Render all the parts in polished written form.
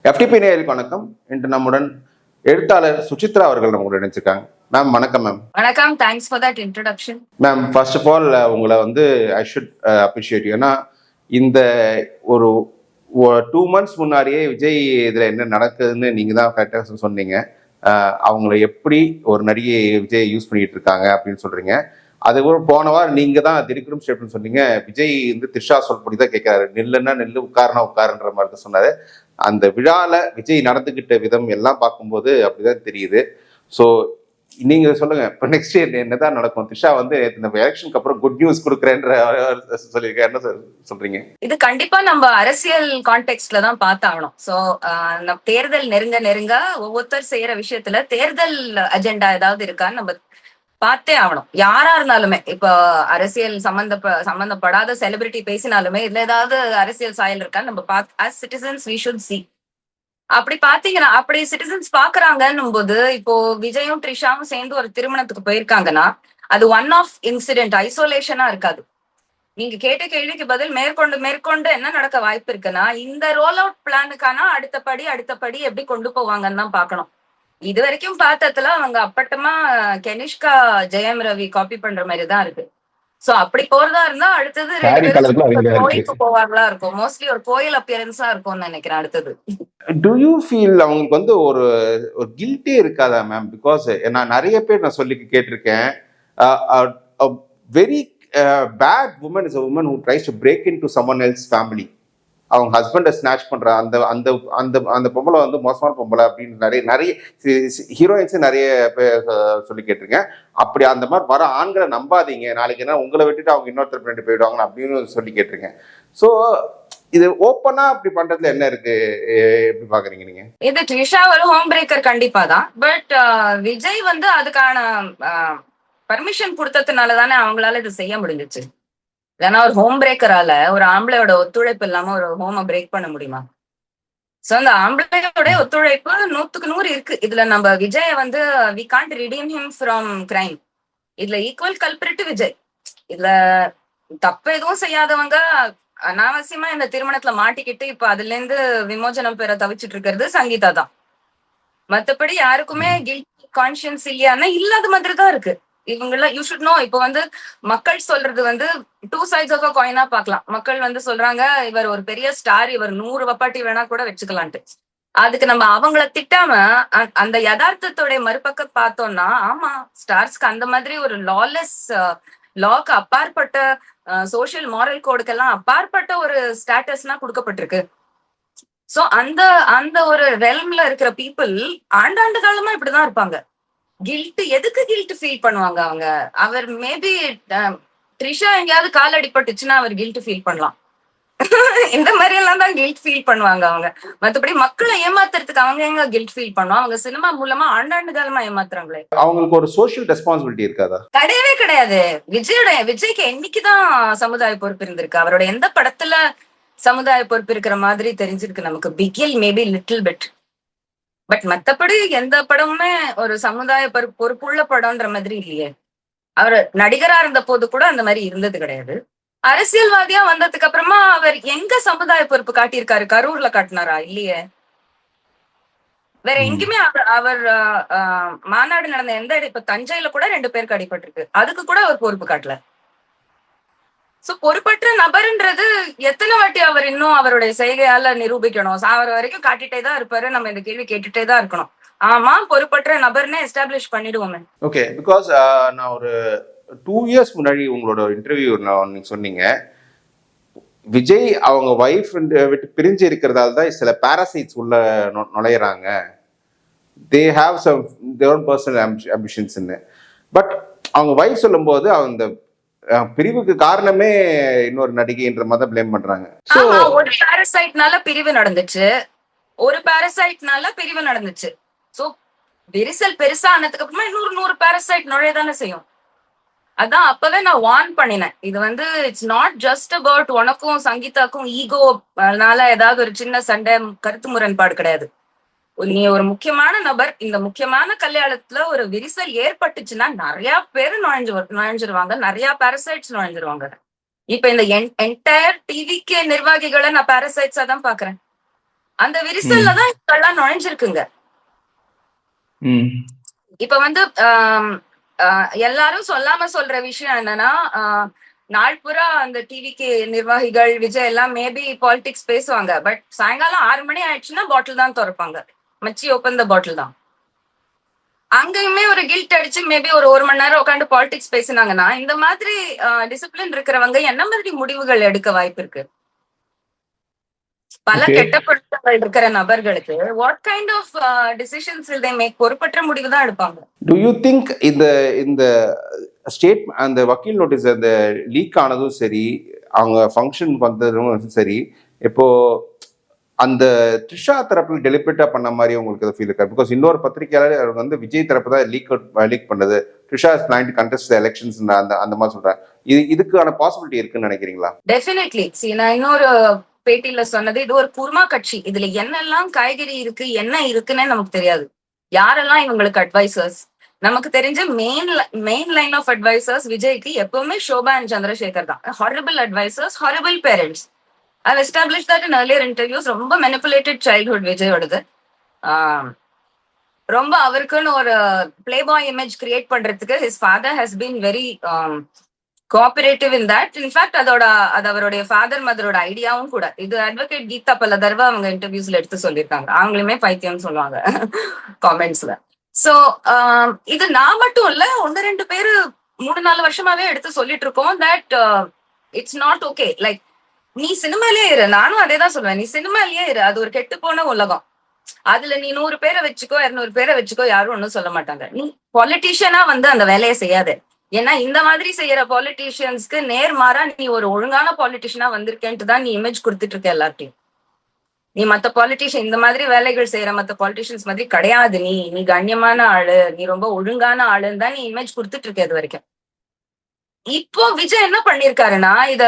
FTP நேயர்களுக்கு வணக்கம். இன்று நம்முடன் எழுத்தாளர் சுசித்ரா அவர்கள் நம்மளோட நினைச்சிருக்காங்க. மேம் வணக்கம். மேம் வணக்கம். Thanks for that introduction. Ma'am first of all உங்களை ஐ ஷுட் அப்ரிஷியேட் யூ. ஏன்னா இந்த ஒரு 2 months முன்னாடியே விஜய் இதில் என்ன நடக்குதுன்னு நீங்கள் தான் கரெக்டாக சொன்னீங்க. அவங்கள எப்படி ஒரு நடிகை விஜய் யூஸ் பண்ணிட்டு இருக்காங்க அப்படின்னு சொல்றீங்க. அதுக்கப்புறம் போன வாரம் நீங்க தான் திரிக்குறம் ஸ்டேட்மெண்ட் சொன்னீங்க. விஜய் த்ரிஷா சொல்படி தான் கேட்கிறாரு, நெல்லுன்னா நெல்லு, உட்காருனா உட்காருன்ற மாதிரி தான் சொன்னாரு. அந்த விழால விஜய் நடந்துகிட்ட விதம் எல்லாம் பார்க்கும்போது அப்படிதான் தெரியுது. ஸோ நீங்க சொல்லுங்க, இப்போ நெக்ஸ்ட் என்னதான் நடக்கும்? த்ரிஷா இந்த எலெக்ஷனுக்கு அப்புறம் குட் நியூஸ் கொடுக்குறேன்ற சொல்லியிருக்கேன். என்ன சொல்றீங்க? இது கண்டிப்பா நம்ம அரசியல் கான்டெக்ட்ல தான் பார்த்தாகணும். ஸோ தேர்தல் நெருங்க நெருங்க ஒவ்வொருத்தர் செய்யற விஷயத்துல தேர்தல் அஜெண்டா ஏதாவது இருக்கான்னு நம்ம பார்த்தே ஆகணும். யாரா இருந்தாலுமே, இப்போ அரசியல் சம்பந்தப்படாத செலிபிரிட்டி பேசினாலுமே இதுல ஏதாவது அரசியல் சாயல் இருக்கான்னு நம்ம as citizens we should see. அப்படி பாத்தீங்கன்னா, அப்படி சிட்டிசன்ஸ் பாக்குறாங்கன்னும் போது, இப்போ விஜயும் த்ரிஷாவும் சேர்ந்து ஒரு திருமணத்துக்கு போயிருக்காங்கன்னா அது ஒன் ஆஃப் இன்சிடென்ட், ஐசோலேஷனா இருக்காது. நீங்க கேட்ட கேள்விக்கு பதில் மேற்கொண்டு என்ன நடக்க வாய்ப்பு இருக்குன்னா, இந்த ரோல் அவுட் பிளானுக்கான அடுத்தபடி எப்படி கொண்டு போவாங்கன்னு தான் பாக்கணும். இது வரைக்கும் பார்த்ததுல அவங்க அப்பட்டமா கெனிஷ்கா ஜெயம் ரவி காப்பி பண்ற மாதிரி தான் இருக்கு. சோ அப்படி போறதா இருந்தா அடுத்தது கோயிலுக்கு போவாங்களா இருக்கும். மோஸ்ட்லி ஒரு கோயில் அப்பியரன்ஸா இருக்கும்னு நினைக்கிறேன் அடுத்தது. டு யூ ஃபீல் அவங்களுக்கு ஒரு கில்ட்டே இருக்காதா மேம்? பிகாஸ் நான் நிறைய பேர் சொல்லி கேட்டிருக்கேன், very bad woman is a woman who tries to break into someone else's family. அவங்க ஹஸ்பண்டை ஸ்நாச் பண்ற அந்த அந்த அந்த அந்த பொம்பளை மோசமான பொம்பளை அப்படின்னு நிறைய ஹீரோயின்ஸு நிறைய சொல்லி கேட்டிருக்கேன். அப்படி அந்த மாதிரி வர ஆண்களை நம்பாதீங்க, நாளைக்கு என்ன உங்களை விட்டுட்டு அவங்க இன்னொருத்தர் பண்ணிட்டு போயிடுவாங்க அப்படின்னு சொல்லி கேட்டிருக்கேன். ஸோ இது ஓப்பனா அப்படி பண்றதுல என்ன இருக்கு, எப்படி பாக்குறீங்க நீங்க? இது த்ரிஷா ஒரு ஹோம் பிரேக்கர் கண்டிப்பா தான். பட் விஜய் அதுக்கான பர்மிஷன் கொடுத்ததுனால தானே அவங்களால இது செய்ய முடிஞ்சிச்சு. இல்லைன்னா ஒரு ஹோம் பிரேக்கரால ஒரு ஆம்பளையோட ஒத்துழைப்பு இல்லாம ஒரு ஹோமை பிரேக் பண்ண முடியுமா? சோ அந்த ஆம்பளையோட ஒத்துழைப்பு 100% இருக்கு. இதுல நம்ம Vijay we can't redeem him from crime. இதுல ஈக்குவல் கல்பிரிட் விஜய். இதுல தப்பு எதுவும் செய்யாதவங்க அனாவசியமா இந்த திருமணத்துல மாட்டிக்கிட்டு இப்ப அதுல இருந்து விமோசனம் பெற தவிச்சிட்டு இருக்கிறது சங்கீதா தான். மத்தபடி யாருக்குமே கில்டி கான்சியன்ஸ் இல்லையானா இல்லாத மாதிரி தான் இருக்கு. இவங்கெல்லாம் யூ ஷுட் நோ. இப்போ மக்கள் சொல்றது டூ சைட்ஸ் ஆஃப் அ காயினா பாக்கலாம். மக்கள் சொல்றாங்க இவர் ஒரு பெரிய ஸ்டார், இவர் 100 வப்பாட்டி வேணா கூட வச்சுக்கலான்ட்டு. அதுக்கு நம்ம அவங்கள திட்டாம அந்த யதார்த்தத்தோட மறுபக்கம் பார்த்தோம்னா, ஆமா ஸ்டார்ஸ்க்கு அந்த மாதிரி ஒரு லாக்கு அப்பாற்பட்ட சோசியல் மாரல் கோடுக்கெல்லாம் அப்பாற்பட்ட ஒரு ஸ்டேட்டஸ்னா கொடுக்கப்பட்டிருக்கு. சோ அந்த ஒரு ரெல்ம்ல இருக்கிற பீப்புள் ஆண்டாண்டு காலமா இப்படிதான் இருப்பாங்க. எதுக்கு கில்ட் ஃபீல் பண்ணுவாங்க அவங்க? அவர் மேபி த்ரிஷா எங்கேயாவது கால் அடிபட்டுச்சுன்னா அவர் கில்ட் ஃபீல் பண்ணலாம். இந்த மாதிரி எல்லாம் தான் கில்ட் ஃபீல் பண்ணுவாங்க அவங்க. மத்தபடி மக்களை ஏமாத்துறதுக்கு அவங்க எங்க கில்ட் ஃபீல் பண்ணுவாங்க? அவங்க சினிமா மூலமா ஆண்டாண்டு காலமா ஏமாத்துறாங்களே. அவங்களுக்கு ஒரு சோஷியல் ரெஸ்பான்சிபிலிட்டி இருக்காதா? கிடையவே கிடையாது. விஜய்க்கு என்னைக்குதான் சமுதாய பொறுப்பு இருந்திருக்கு? அவரோட எந்த படத்துல சமுதாய பொறுப்பு இருக்கிற மாதிரி தெரிஞ்சிருக்கு நமக்கு? Bigil maybe little bit. But மத்தபடி எந்த படமுமே ஒரு சமுதாய பொறுப்புள்ள படம்ன்ற மாதிரி இல்லையே. அவர் நடிகரா இருந்த போது கூட அந்த மாதிரி இருந்தது கிடையாது. அரசியல்வாதியா வந்ததுக்கு அப்புறமா அவர் எங்க சமுதாய பொறுப்பு காட்டியிருக்காரு? கரூர்ல காட்டினாரா? இல்லையே. வேற எங்கேயுமே அவர் மாநாடு நடந்த எந்த இப்ப தஞ்சையில கூட 2 பேருக்கு அடிபட்டிருக்கு, அதுக்கு கூட அவர் பொறுப்பு காட்டல. சோ பொறுப்பற்ற நபர்ன்றது எத்தனை வாட்டி அவர் இன்னும் அவருடைய செய்கையால நிரூபிக்கணும்? சாவர வரைக்கும் காட்டிட்டே தான் இருப்பாரு. நம்ம இந்த கேள்வி கேட்டுட்டே தான் இருக்கணும். ஆமா, பொறுப்பற்ற நபர்னே எஸ்டாப்ளிஷ் பண்ணிடுவோமே. ஓகே, பிகாஸ் நான் ஒரு 2 years முன்னாடி உங்களோட இன்டர்வியூ நீங்க சொன்னீங்க, விஜய் அவங்க வைஃப் விட்டு பிரிஞ்சு இருக்கிறதால தான் சில பாராசைட்ஸ் உள்ள நுழையிறாங்க. They have some their own personal ஆம்பிஷன்ஸ்ன்னு. பட் அவங்க வைஃப் சொல்லும் போது அந்த பிரிவுக்கு காரணமே இன்னொரு நடிகைன்ற மாதிரி பிளேம் பண்றாங்க. ஒரு பாரசைட்னால பிரிவு நடந்துச்சு, ஒரு பாரசைட்னால பிரிவு நடந்துச்சு. சோ விரிசல் பெருசா ஆனதுக்கு அப்புறமா இன்னொரு 100 பாரசைட் நுழையதானே செய்யும். அதான் அப்பவே நான் வார்ன் பண்ணினேன். இது இட்ஸ் நாட் ஜஸ்ட் அபவுட் உனக்கும் சங்கீதாக்கும் ஈகோனால ஏதாவது ஒரு சின்ன சண்டை, கருத்து முரண்பாடு கிடையாது. நீ ஒரு முக்கியமான நபர், இந்த முக்கியமான கல்யாணத்துல ஒரு விரிசல் ஏற்பட்டுச்சுன்னா நிறைய பேரு நுழைஞ்சிருவாங்க, நிறைய பாரசைட்ஸ் நுழைஞ்சிருவாங்க. இப்ப இந்த என்டையர் டிவிக்கு நிர்வாகிகளை நான் பாரசைட்ஸா தான் பாக்குறேன். அந்த விரிசல்ல தான் இதெல்லாம் நுழைஞ்சிருக்குங்க. இப்ப வந்து எல்லாரும் சொல்லாம சொல்ற விஷயம் என்னன்னா, நாள்புறா அந்த டிவிக்கு நிர்வாகிகள் விஜய் எல்லாம் மேபி பாலிடிக்ஸ் பேசுவாங்க. பட் சாயங்காலம் 6 மணி ஆயிடுச்சுன்னா பாட்டில் தான் திறப்பாங்க. மச்சி ஓப்பன் த பாட்டில் தான். அங்கேயுமே ஒரு கில்ட் அடிச்சு மேபி ஒரு மணி நேரம் உட்காந்து பாலிடிக்ஸ் பேசினாங்கன்னா, இந்த மாதிரி டிசிப்ளின் இருக்கிறவங்க என்ன மாதிரி முடிவுகள் எடுக்க வாய்ப்பு இருக்கு? பல கெட்ட பழக்கங்கள் இருக்கிற நபர்களுக்கு what kind of decisions will they make? பொறுப்பற்ற முடிவு தான் எடுப்பாங்க. டு யூ திங்க் இந்த இந்த ஸ்டேட் அந்த வக்கீல் நோட்டீஸ் அந்த லீக் ஆனதும் சரி, அவங்க ஃபங்க்ஷன் வந்ததும் சரி, இப்போ அந்த த்ரிஷா தரப்புல டெலிபரேட்டா பண்ண மாதிரி உங்களுக்கு ஃபீல் இருக்கா? பிகாஸ் இன்னொரு பத்திரிகையாளர் வந்து விஜய் தரப்பு தான் லீக் பண்ணது, Trisha is planning to contest elections அந்த மாதிரி சொல்றேன். இதுக்கான பாசிபிலிட்டி இருக்குன்னு நினைக்கிறீங்களா? டெஃபினெட்லி. நான் இன்னொரு பேட்டியில சொன்னது, இது ஒரு குருமா கட்சி. இதுல என்னெல்லாம் காய்கறி இருக்கு, என்ன இருக்குன்னு நமக்கு தெரியாது. யாரெல்லாம் இவங்களுக்கு அட்வைசர்ஸ்? நமக்கு தெரிஞ்ச மெயின் லைன் ஆஃப் அட்வைசர்ஸ் விஜய்க்கு எப்பவுமே ஷோபா அண்ட் சந்திரசேகர் தான். Horrible advisers, horrible parents. I've established that in earlier interviews. ரொம்ப manipulated childhood விஜயோடது. ரொம்ப அவருக்குன்னு ஒரு பிளே பாய் இமேஜ் கிரியேட் பண்றதுக்கு his father has been very cooperative in that. In fact அது அவருடைய ஃபாதர் மதரோட ஐடியாவும் கூட. இது அட்வொகேட் கீதா பல தடவை அவங்க இன்டர்வியூஸ்ல எடுத்து சொல்லியிருக்காங்க. அவங்களுமே பைத்தியம் சொல்லுவாங்க காமெண்ட்ஸ்ல. சோ இது நான் மட்டும் இல்ல, 1-2 பேரு 3-4 வருஷமாவே எடுத்து சொல்லிட்டு இருக்கோம் that it's not okay. Like நீ சினிமாலேயே இரு, நானும் அதே தான் சொல்லுவேன். நீ சினிமாலேயே இரு, அது ஒரு கெட்டு போன உலகம். அதுல நீ 100 பேரை வச்சுக்கோ, 200 பேரை வச்சுக்கோ, யாரும் ஒன்னும் சொல்ல மாட்டாங்க. நீ பொலிட்டீஷியனா வந்து அந்த வேலையை செய்யாத. ஏன்னா இந்த மாதிரி செய்யற பொலிட்டீஷியன்ஸ்க்கு நேர்மாறா நீ ஒரு ஒழுங்கான பொலிட்டீஷியனா வந்திருக்கேன்ட்டு தான் நீ இமேஜ் கொடுத்துட்டு இருக்க எல்லாத்தையும். நீ மத்த பொலிட்டீஷியன் இந்த மாதிரி வேலைகள் செய்யற மத்த பொலிட்டீஷியன்ஸ் மாதிரி கிடையாது. நீ கண்ணியமான ஆளு, நீ ரொம்ப ஒழுங்கான ஆளுன்னு தான் நீ இமேஜ் கொடுத்துட்டு இருக்க இது வரைக்கும். இப்போ விஜய் என்ன பண்ணிருக்காருன்னா, இது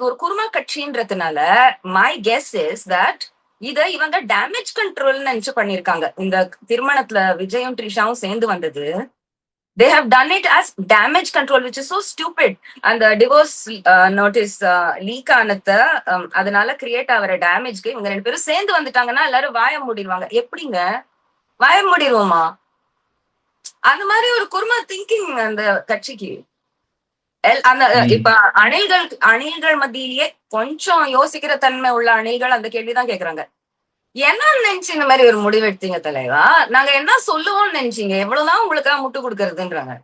ஒரு குருமா கட்சின்றதுனால மை கெஸ் இஸ் தட் இவங்க டேமேஜ் கண்ட்ரோல் நினைச்சு பண்ணிருக்காங்க. இந்த திருமணத்துல விஜயும் த்ரிஷாவும் சேர்ந்து வந்தது, they have done it as damage control, which is so stupid. அந்த டிவோர்ஸ் நோட்டீஸ் லீக் ஆனத அதனால கிரியேட் ஆகிற டேமேஜ்க்கு இவங்க 2 பேரும் சேர்ந்து வந்துட்டாங்கன்னா எல்லாரும் வாய மூடிடுவாங்க. எப்படிங்க வாய மூடிடுவோமா? அந்த மாதிரி ஒரு குருமா திங்கிங் அந்த கட்சிக்கு. அந்த இப்ப அணில்கள் மத்தியிலேயே கொஞ்சம் யோசிக்கிற தன்மை உள்ள அணில்கள் அந்த கேள்விதான் கேக்குறாங்க. என்ன நினைச்சு இந்த மாதிரி ஒரு முடிவு எடுத்தீங்க தலைவா? நாங்க என்ன சொல்லுவோம்னு நினைச்சீங்க? எவ்வளவுதான் உங்களுக்காக முட்டு கொடுக்கறதுன்றாங்க.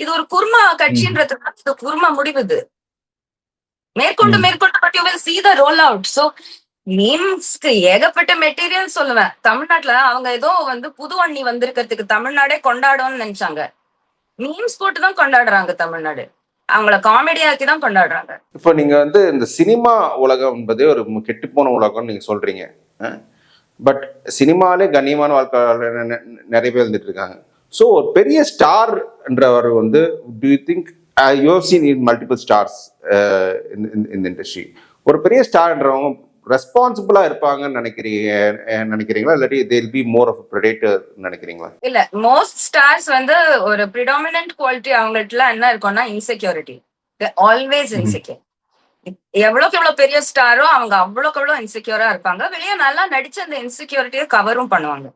இது ஒரு குருமா கட்சின்றதுனால இது குருமா முடிவு. இது மேற்கொண்டு but you will see the roll out. So மீம்ஸ்க்கு ஏகப்பட்ட மெட்டீரியல் சொல்லுவேன். தமிழ்நாட்டுல அவங்க ஏதோ வந்து புது அண்ணி வந்திருக்கிறதுக்கு தமிழ்நாடே கொண்டாடும்னு நினைச்சாங்க. மீம்ஸ் போட்டுதான் கொண்டாடுறாங்க தமிழ்நாடு. அவங்கள காமெடியாக்கி தான் கொண்டாடுறாங்க. இப்போ நீங்க வந்து இந்த சினிமா உலகம் என்பதே ஒரு கெட்டுப்போன உலகம்னு நீங்க சொல்றீங்க. பட் சினிமாலே கண்ணியமான வாழ்க்கை நிறைய பேர் இருந்துட்டு இருக்காங்க. ஸோ ஒரு பெரிய ஸ்டார்ன்றவர் வந்து do you think you have seen in multiple stars இந்த இண்டஸ்ட்ரி, ஒரு பெரிய ஸ்டார்ன்றவங்க ரெஸ்பான்சிபிளா இருப்பாங்கன்னு நினைக்கிறீங்களா, இல்லாட்டி they will be more of a predator நினைக்கிறீங்களா? இல்ல, மோஸ்ட் ஸ்டார்ஸ் வந்து ஒரு predominant குவாலிட்டி அவங்கள்ட்ட என்ன இருக்கும்னா இன்செக்யூரிட்டி. Always insecure. எவ்வளவுக்கு எவ்வளவு பெரிய ஸ்டாரோ அவங்க அவ்வளவுக்கு எவ்வளவு இன்செக்யூரா இருப்பாங்க. வெளியே நல்லா நடிச்சு அந்த இன்செக்யூரிட்டியை கவரும் பண்ணுவாங்க.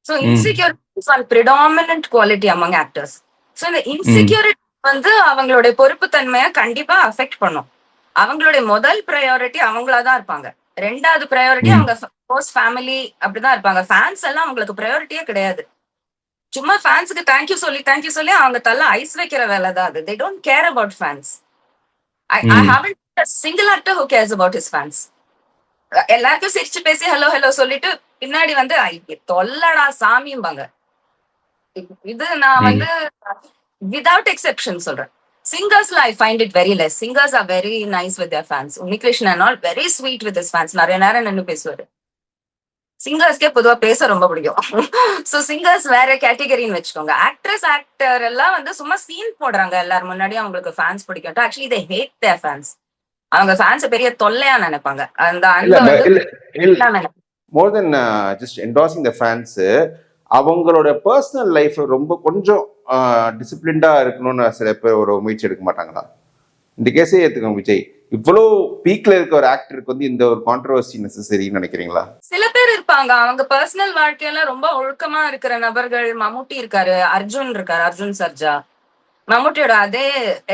So insecurity is one predominant quality among actors. So இந்த இன்செக்யூரிட்டி வந்து அவங்களுடைய பொறுப்பு தன்மையை கண்டிப்பா அஃபெக்ட் பண்ணும். அவங்களுடைய முதல் ப்ரையாரிட்டி அவங்களாதான் இருப்பாங்க. 2வது ப்ரையாரிட்டி அவங்க ஃபேமிலி அப்படிதான் இருப்பாங்க. ஃபேன்ஸ் எல்லாம் அவங்களுக்கு ப்ரையாரிட்டியே கிடையாது. சும்மா ஃபேன்ஸுக்கு தேங்க்யூ சொல்லி அவங்க தள்ள ஐஸ் வைக்கிற வேலை தான் அது. they don't care about fans. I haven't met a single actor who cares about his fans. எல்லாருக்கும் சிரிச்சு பேசி ஹலோ சொல்லிட்டு பின்னாடி வந்து தொல்லடா சாமியும்பாங்க. இது நான் வந்து without exception சொல்றேன். Singersல I find it very less. Singers are very nice with their fans. Unnikrishna and all very sweet with his fans. நிறைய நேரம் நின்று பேசுவாரு. சிங்கர்ஸ்க்கே பொதுவா பேச ரொம்ப பிடிக்கும். சோ சிங்கர்ஸ் வேற கேட்டகரின்னு வச்சுக்கோங்க. ஆக்டர் எல்லாம் வந்து சும்மா சீன் போடுறாங்க எல்லாரும் முன்னாடி, அவங்களுக்கு ஃபேன்ஸ் பிடிக்கும். Actually they hate their fans. அவங்க ஃபேன்ஸ் பெரிய தொல்லையா நினைப்பாங்க. அந்த மோர் தென் ஜஸ்ட் என்டார்சிங் தி ஃபேன்ஸ், அவங்களோட பர்சனல் லைஃப் ரொம்ப கொஞ்சம் டிசிப்ளின்டா இருக்கணும்னு சில பேர் ஒரு முயற்சி எடுக்க மாட்டாங்களா? இந்த கேஸே ஏத்துக்கோங்க விஜய். இவ்வளோ பீக்ல இருக்க ஒரு ஆக்டருக்கு வந்து இந்த ஒரு கான்ட்ரவர்சி நெசசரின்னு நினைக்கிறீங்களா? சில பேர் இருப்பாங்க, அவங்க பர்சனல் வாழ்க்கையில ரொம்ப ஒழுக்கமா இருக்கிற நபர்கள். மம்முட்டி இருக்காரு, அர்ஜுன் சர்ஜா. மம்முட்டியோட அதே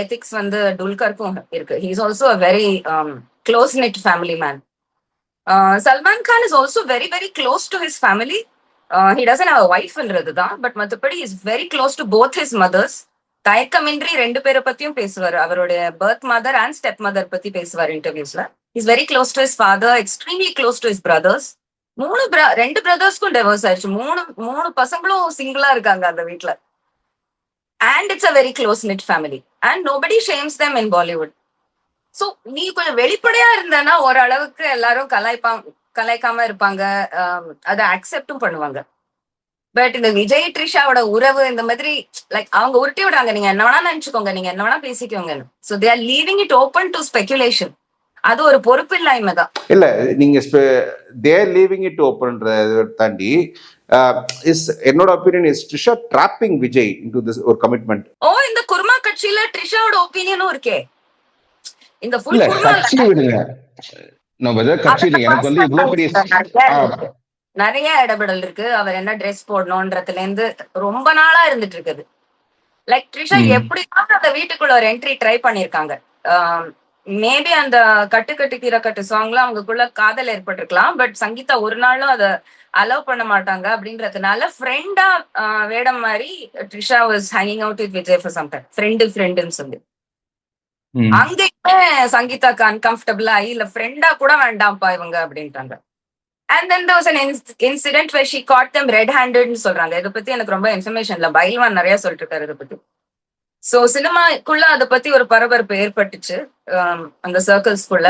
எத்திக்ஸ் வந்து டுல்கருக்கும் இருக்கு. He is also a very close knit family man. Salman Khan is also very very close to his family. He doesn't have a வைஃப்ன்றது தான், பட் மற்றபடி is very close to both his mothers. தயக்கமின்றி ரெண்டு பேரை பத்தியும் பேசுவார். அவருடைய birth mother and step mother பத்தி பேசுவார் இன்டர்வியூஸ்ல. Is very close to his father, extremely close to his brothers. ரெண்டு பிரதர்ஸ்க்கும் டிவோர்ஸ் ஆயிடுச்சு. மூணு பசங்களும் சிங்கிளா இருக்காங்க அந்த வீட்டுல. And it's a very close knit family and nobody shames them in Bollywood. So நீ கொஞ்சம் வெளிப்படையா இருந்தனா ஓரளவுக்கு எல்லாரும் கலாய்க்காம இருப்பாங்க, அதை அக்செப்டும் பண்ணுவாங்க. பட் இந்த விஜய் ட்ரிஷாவோட உறவு இந்த மாதிரி லைக் அவங்க உருட்டி விடாங்க. நீங்க என்ன வேணா நினைச்சுக்கோங்க, நீங்க என்ன வேணா பேசிக்கோங்க. So they are leaving it open to speculation. அது ஒரு பொறுப்பு இல்லாம தான். இல்ல நீங்க தேர் லீவிங் இட் ஓப்பன்றத தாண்டி என்னோட opinion is Trisha dropping Vijay into this ஒரு கமிட்மெண்ட். இந்த குர்மா கட்சியில ட்ரிஷாவோட ஒப்பீனியனும் இருக்கே. இந்த இல்ல கட்சி விடுங்க, எனக்கு வந்து இவ்வளவு பெரிய நிறைய இடபெடல் இருக்கு. அவர் என்ன ட்ரெஸ் போடணும்ன்றதுல இருந்து ரொம்ப நாளா இருந்துட்டு இருக்குது. லைக் ட்ரிஷா எப்படியாவது அந்த வீட்டுக்குள்ள ஒரு என்ட்ரி ட்ரை பண்ணிருக்காங்க. மேபி அந்த கட்டு கீரை கட்டு சாங்ல அவங்களுக்குள்ள காதல் ஏற்பட்டிருக்கலாம். பட் சங்கீதா ஒரு நாளும் அதை அலோவ் பண்ண மாட்டாங்க. அப்படின்றதுனால ஃப்ரெண்டா வேடம் மாதிரி Trisha was hanging out with Vijay for some time. ஃப்ரெண்டுன்னு சொல்லி அங்கேயுமே சங்கீதாக்கு அன்கம்ஃபர்டபிள் ஆகி இல்ல ஃப்ரெண்டா கூட வேண்டாம்ப்பா இவங்க அப்படின்ட்டாங்க. And then there was an incident where she caught them red-handed ன்னு சொல்றாங்க. இதை பத்தி எனக்கு ரொம்ப இன்ஃபர்மேஷன் இல்ல. பைல்வான் நிறைய சொல்லிட்டு இருக்காரு இதை பத்தி. சோ சினிமாக்குள்ள அதை பத்தி ஒரு பரபரப்பு ஏற்பட்டுச்சு அந்த சர்க்கிள்ஸ்குள்ள.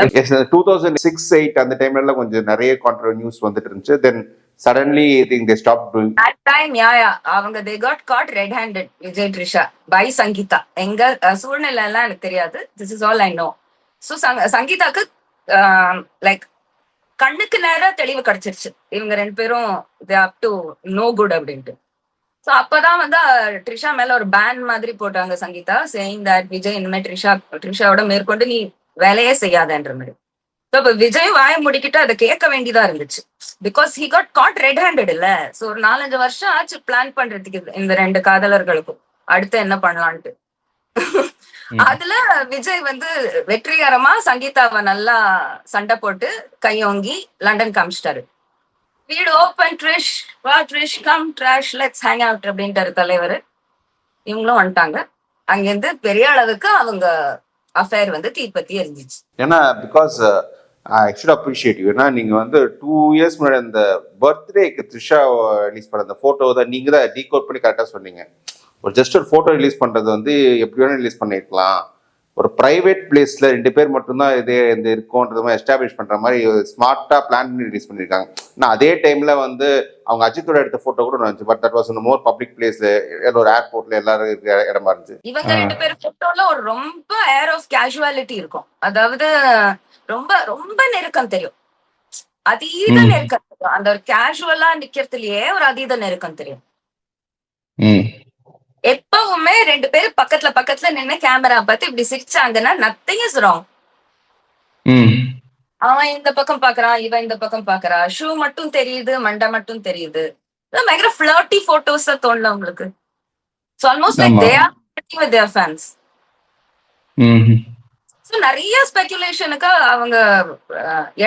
2006-08 அந்த டைம்ல கொஞ்சம் நிறைய நியூஸ் வந்துட்டு இருந்துச்சு. தென் suddenly I think they stopped doing that time. அவங்க they got caught red-handed, Vijay Trisha by Sangeetha. எங்க சூழ்நிலை எல்லாம் எனக்கு தெரியாது. this is all I know. So சங்கீதாக்கு லைக் கண்ணுக்கு நேரம் தெளிவு கிடைச்சிருச்சு, இவங்க ரெண்டு பேரும் up to no good அப்படின்ட்டு. சோ அப்பதான் வந்து ட்ரிஷா மேல ஒரு பேன் மாதிரி போட்டாங்க சங்கீதா, சேயிங் தட் விஜய் இனிமே ட்ரிஷாவோட மேற்கொண்டு நீ வேலையே செய்யாதன்ற மாதிரி. ஸோ இப்ப விஜய் வாய முடிக்கிட்டு அதை கேட்க வேண்டியதா இருந்துச்சு. Because he got got red handed இல்ல. ஸோ ஒரு 4-5 வருஷம் ஆச்சு பிளான் பண்றதுக்கு இந்த ரெண்டு காதலர்களுக்கும் அடுத்து என்ன பண்ணலான்ட்டு. அதுல விஜய் வந்து வெற்றிகரமா சங்கீதாவை நல்லா சண்டை போட்டு கையோங்கி லண்டன் காமிச்சிட்டாரு. வீடு ஓப்பன், ட்ரிஷ் வா Trish come trash let's hang out அப்படின்ட்டாரு தலைவர். இவங்களும் வந்துட்டாங்க. அங்கிருந்து பெரிய அளவுக்கு அவங்க அஃபேர் வந்து தீப்பத்தி எரிஞ்சிச்சு. ஏன்னா because I should appreciate you. ஏன்னா நீங்க வந்து 2 years முன்னாடி அந்த பர்த்டேக்கு த்ரிஷா ரிலீஸ் பண்ண அந்த போட்டோ தான் நீங்க தான் டீகோட் பண்ணி கரெக்டா சொன்னீங்க. ஒரு ஜஸ்ட் ஒரு போட்டோ ரிலீஸ் பண்றது வந்து எப்படி வேணும் ரிலீஸ் பண்ணிருக்கலாம். ஒரு பிரைவேட் பிளேஸ்ல 2 பேர் மட்டும்தான் இதே இந்த இருக்கும்ன்றது மாதிரி எஸ்டாப்ளிஷ் பண்ற மாதிரி ஸ்மார்ட்டா பிளான் பண்ணி ரிலீஸ் பண்ணிருக்காங்க. நான் அதே டைம்ல வந்து அவங்க அஜித்தோட எடுத்த போட்டோ கூட இருந்துச்சு. But that was more public பிளேஸ்ல, ஒரு ஏர்போர்ட்ல எல்லாரும் இடமா இருந்துச்சு. இவங்க 2 பேர் போட்டோல ஒரு ரொம்ப ஏர் ஆஃப் கேஷுவாலிட்டி இருக்கும். அதாவது ரொம்ப ரொம்ப நெருக்கம் தெரியும், அதீத நெருக்கம் தெரியும். அந்த ஒரு கேஷுவலா நிக்கிறதுலயே ஒரு அதீத நெருக்கம் தெரியும். எப்பவுமே 2 பேரும் பக்கத்துல நின்று கேமரா பார்த்து இப்படி சிரிச்சாங்கன்னா நத்திங் இஸ் ராங். அவன் இந்த பக்கம் பாக்குறான், இவன் இந்த பக்கம் பாக்குறா, ஷூ மட்டும் தெரியுது, மண்டை மட்டும் தெரியுது. பயங்கர ஃபிளர்ட்டி போட்டோஸ் தோணல உங்களுக்கு. So almost like they are flirting with their fans. So நிறைய ஸ்பெகுலேஷனுக்கு அவங்க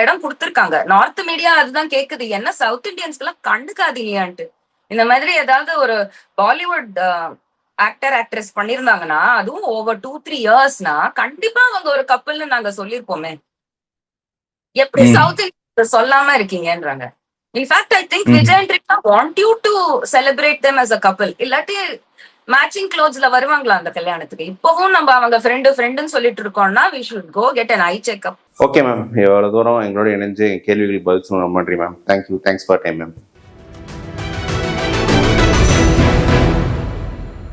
இடம் கொடுத்திருக்காங்க. நார்த் மீடியா அதுதான் கேக்குது, என்ன சவுத் இண்டியன்ஸ்க்கு எல்லாம் கண்டுக்காதீங்கன்ட்டு. இந்த மாதிரி ஏதாவது ஒரு பாலிவுட் ஆக்டர் ஆக்ட்ரஸ் பண்ணிருந்தாங்கன்னா, அதுவும் ஓவர் 2-3 இயர்ஸ்னா கண்டிப்பா அவங்க ஒரு கப்பல்னு நாங்க சொல்லிருப்போமே. எப்படி சவுத் இந்தியா சொல்லாம இருக்கீங்கன்றாங்க. In fact I think Vijay and Trisha want you to celebrate them as a couple. இல்லாட்டி மேட்சிங் க்ளோத்ஸ்ல வருவாங்களா அந்த கல்யாணத்துக்கு? இப்பவும் நம்ம அவங்க ஃப்ரெண்டுன்னு சொல்லிட்டு இருக்கோம்னா we should go get an eye checkup. Okay ma'am, எவ்வளவு தூரம் எங்களோட இணைஞ்சு கேள்விகளுக்கு பதில் சொன்ன நன்றி ma'am. Thank you, thanks for time ma'am.